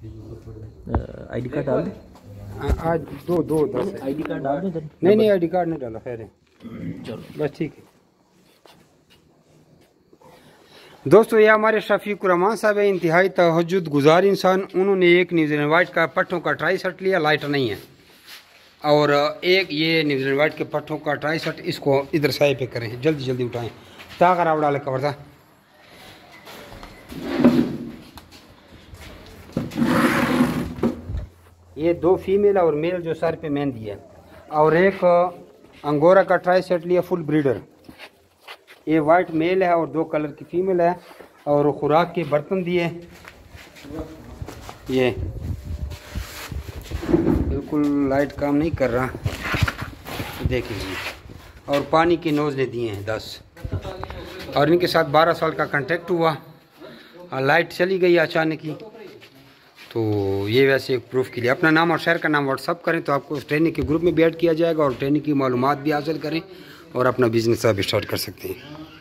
ID card डाल दो। आज दो 10 आईडी कार्ड डाल दो। नहीं आईडी कार्ड नहीं डाला, खैर है, चलो बस ठीक है। दोस्तों ये हमारे शफीक रहमान साहब है, इंतहाई तहज्जुद गुजार इंसान। उन्होंने एक न्यूजीलैंड वाइट का पट्टों का ट्राई शर्ट लिया, लाइटर नहीं है, और एक ये न्यूजीलैंड वाइट के पट्टों का ट्राई शर्ट, इसको इधर साइड पे करें, जल्दी जल्दी उठाएं ताकि आप डाले कवर था। ये 2 फीमेल और मेल जो सर पे मेहंदी है, और एक अंगोरा का ट्राई शर्ट लिया फुल ब्रीडर। ये वाइट मेल है और 2 कलर की फीमेल है, और खुराक के बर्तन दिए, ये बिल्कुल लाइट काम नहीं कर रहा, देख लीजिए, और पानी की नोज़ले दिए हैं 10, और इनके साथ 12 साल का कांटेक्ट हुआ। लाइट चली गई अचानक ही, तो ये वैसे एक प्रूफ के लिए अपना नाम और शहर का नाम व्हाट्सअप करें तो आपको उस ट्रेनिंग के ग्रुप में भी ऐड किया जाएगा, और ट्रेनिंग की मालूमात भी हासिल करें और अपना बिजनेस आप स्टार्ट कर सकते हैं।